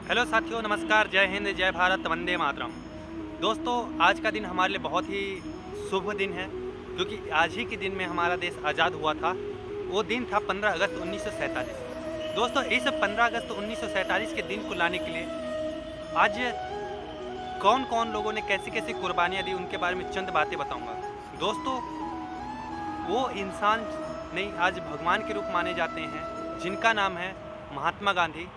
Hello साथियों, नमस्कार, जय हिंद, जय भारत, वंदे मातरम। दोस्तों, आज का दिन हमारे लिए बहुत ही शुभ दिन है क्योंकि आज ही के दिन में हमारा देश आज़ाद हुआ था। वो दिन था 15 अगस्त 1947। दोस्तों, इस 15 अगस्त 1947 के दिन को लाने के लिए आज कौन कौन लोगों ने कैसी कैसी कुर्बानियाँ दी उनके बारे में चंद बातें बताऊँगा। दोस्तों, वो इंसान नहीं आज भगवान के रूप माने जाते हैं जिनका नाम है महात्मा गांधी,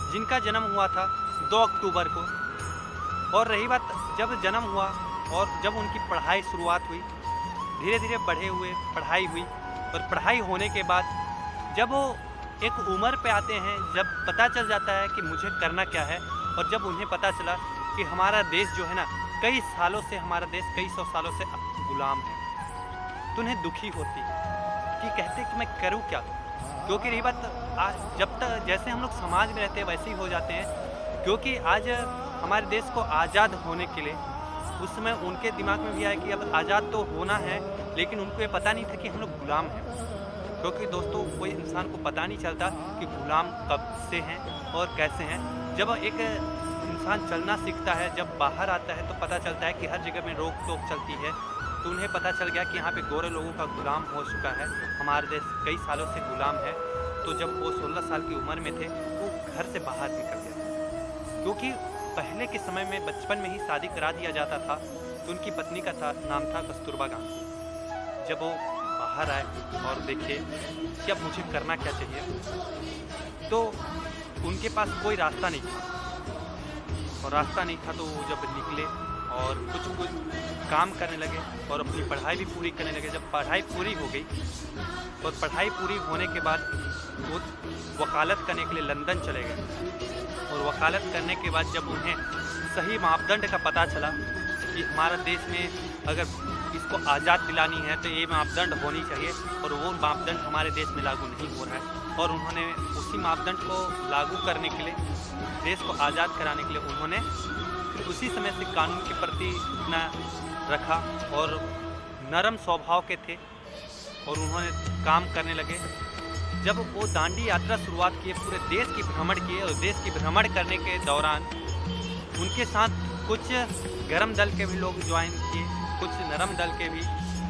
जिनका जन्म हुआ था 2 अक्टूबर को। और रही बात जब जन्म हुआ और जब उनकी पढ़ाई शुरुआत हुई, धीरे धीरे बढ़े हुए पढ़ाई हुई और पढ़ाई होने के बाद जब वो एक उम्र पे आते हैं, जब पता चल जाता है कि मुझे करना क्या है, और जब उन्हें पता चला कि हमारा देश जो है ना, कई सालों से हमारा देश कई सौ सालों से गुलाम है, तो उन्हें दुखी होती कि कहते कि मैं करूँ क्या। क्योंकि रही बात जब तक जैसे हम लोग समाज में रहते हैं वैसे ही हो जाते हैं। क्योंकि आज हमारे देश को आज़ाद होने के लिए उस समय उनके दिमाग में भी आया कि अब आज़ाद तो होना है, लेकिन उनको ये पता नहीं था कि हम लोग गुलाम हैं। क्योंकि दोस्तों, कोई इंसान को पता नहीं चलता कि गुलाम कब से हैं और कैसे हैं। जब एक इंसान चलना सीखता है, जब बाहर आता है तो पता चलता है कि हर जगह में रोक टोक चलती है। तो उन्हें पता चल गया कि यहाँ पे गोरे लोगों का गुलाम हो चुका है, हमारा देश कई सालों से गुलाम है। तो जब वो 16 साल की उम्र में थे वो घर से बाहर निकल गए। क्योंकि पहले के समय में बचपन में ही शादी करा दिया जाता था। तो उनकी पत्नी का नाम था कस्तूरबा गांधी। जब वो बाहर आए और देखे कि अब मुझे करना क्या चाहिए, तो उनके पास कोई रास्ता नहीं था। और रास्ता नहीं था तो वो जब निकले और कुछ काम करने लगे और अपनी पढ़ाई भी पूरी करने लगे। जब पढ़ाई पूरी हो गई और पढ़ाई पूरी होने के बाद वो वकालत करने के लिए लंदन चले गए। और वकालत करने के बाद जब उन्हें सही मापदंड का पता चला कि हमारा देश में अगर इसको आज़ाद दिलानी है तो ये मापदंड होनी चाहिए, और वो मापदंड हमारे देश में लागू नहीं हो रहा है, और उन्होंने उसी मापदंड को लागू करने के लिए, देश को आज़ाद कराने के लिए उन्होंने उसी समय से कानून के प्रति इतना रखा और नरम स्वभाव के थे और उन्होंने काम करने लगे। जब वो दांडी यात्रा शुरुआत किए, पूरे देश की भ्रमण किए, और देश की भ्रमण करने के दौरान उनके साथ कुछ गरम दल के भी लोग ज्वाइन किए, कुछ नरम दल के भी,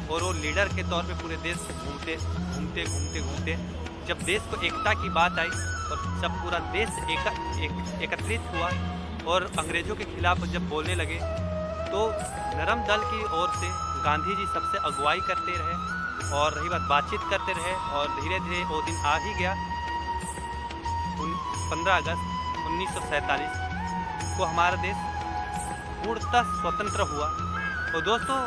और वो लीडर के तौर पे पूरे देश घूमते जब देश को एकता की बात आई और जब पूरा देश एकत्रित हुआ और अंग्रेज़ों के खिलाफ जब बोलने लगे, तो नरम दल की ओर से गांधी जी सबसे अगुवाई करते रहे और रही बात बातचीत करते रहे, और धीरे धीरे वो दिन आ ही गया। 15 अगस्त 1947 को हमारा देश पूर्णतः स्वतंत्र हुआ। और दोस्तों,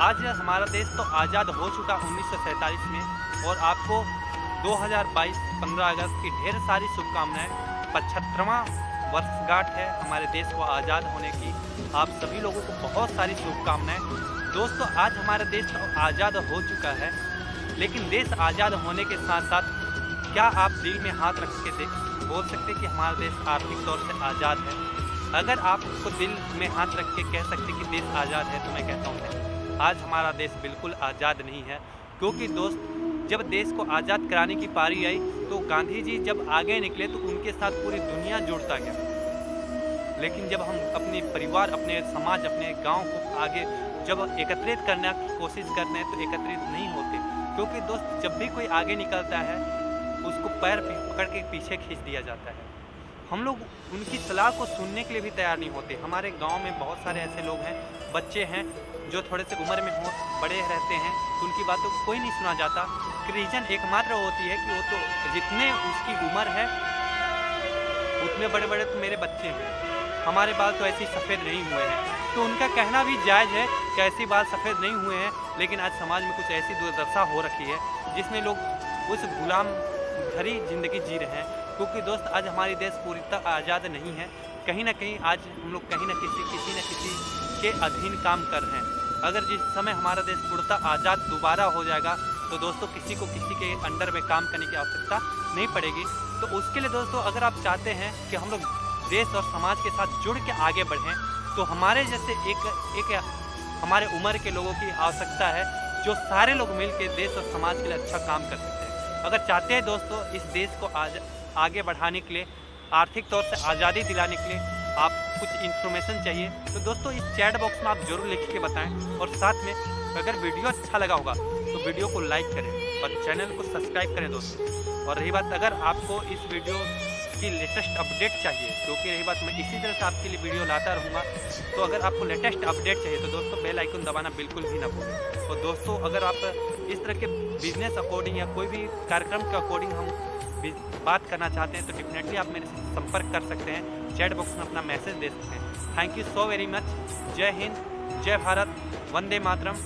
आज हमारा देश तो आज़ाद हो चुका 1947 में, और आपको 2022 15 अगस्त की ढेर सारी शुभकामनाएँ। 75वां वर्षगांठ है हमारे देश को आज़ाद होने की। आप सभी लोगों को बहुत सारी शुभकामनाएं। दोस्तों, आज हमारा देश तो आज़ाद हो चुका है, लेकिन देश आज़ाद होने के साथ साथ क्या आप दिल में हाथ रख के बोल सकते कि हमारा देश आर्थिक तौर से आज़ाद है? अगर आपको दिल में हाथ रख के कह सकते कि देश आज़ाद है, तो मैं कहता हूँ आज हमारा देश बिल्कुल आज़ाद नहीं है। क्योंकि दोस्त, जब देश को आज़ाद कराने की पारी आई तो गांधी जी जब आगे निकले तो उनके साथ पूरी दुनिया जुड़ता गया। लेकिन जब हम अपने परिवार, अपने समाज, अपने गांव को आगे जब एकत्रित करने की कोशिश करते हैं तो एकत्रित नहीं होते। क्योंकि दोस्त, जब भी कोई आगे निकलता है उसको पैर पकड़ के पीछे खींच दिया जाता है। हम लोग उनकी सलाह को सुनने के लिए भी तैयार नहीं होते। हमारे गाँव में बहुत सारे ऐसे लोग हैं, बच्चे हैं जो थोड़े से उम्र में हो बड़े रहते हैं, तो उनकी बातों को कोई नहीं सुना जाता। रीज़न एकमात्र होती है कि वो तो जितने उसकी उम्र है उतने बड़े बड़े तो मेरे बच्चे हैं, हमारे बाल तो ऐसे ही सफ़ेद नहीं हुए हैं। तो उनका कहना भी जायज़ है कि ऐसी बाल सफ़ेद नहीं हुए हैं, लेकिन आज समाज में कुछ ऐसी दुर्दशा हो रखी है जिसमें लोग उस गुलाम भरी ज़िंदगी जी रहे हैं। क्योंकि दोस्त, आज हमारी देश पूरी आज़ाद नहीं है। कहीं ना कहीं आज हम लोग कहीं ना किसी न किसी के अधीन काम कर रहे हैं। अगर जिस समय हमारा देश पूर्णतः आज़ाद दोबारा हो जाएगा तो दोस्तों किसी को किसी के अंडर में काम करने की आवश्यकता नहीं पड़ेगी। तो उसके लिए दोस्तों, अगर आप चाहते हैं कि हम लोग देश और समाज के साथ जुड़ के आगे बढ़ें, तो हमारे जैसे एक हमारे उम्र के लोगों की आवश्यकता है, जो सारे लोग मिल के देश और समाज के लिए अच्छा काम कर सकते हैं। अगर चाहते हैं दोस्तों इस देश को आगे बढ़ाने के लिए आर्थिक तौर से आज़ादी दिलाने के लिए आप कुछ इन्फॉर्मेशन चाहिए तो दोस्तों इस चैट बॉक्स में आप ज़रूर लिख के बताएं। और साथ में अगर वीडियो अच्छा लगा होगा तो वीडियो को लाइक करें और चैनल को सब्सक्राइब करें दोस्तों। और रही बात, अगर आपको इस वीडियो की लेटेस्ट अपडेट चाहिए, क्योंकि रही बात मैं इसी तरह से आपके लिए वीडियो लाता रहूँगा, तो अगर आपको लेटेस्ट अपडेट चाहिए तो दोस्तों बेल आइकन दबाना बिल्कुल भी ना भूलें। तो दोस्तों अगर आप इस तरह के बिजनेस अकॉर्डिंग या कोई भी कार्यक्रम के अकॉर्डिंग हम बात करना चाहते हैं तो डेफिनेटली आप मेरे से संपर्क कर सकते हैं, चैट बॉक्स में अपना मैसेज दे सकते हैं। Thank you so very much. जय हिंद, जय भारत, वंदे मातरम।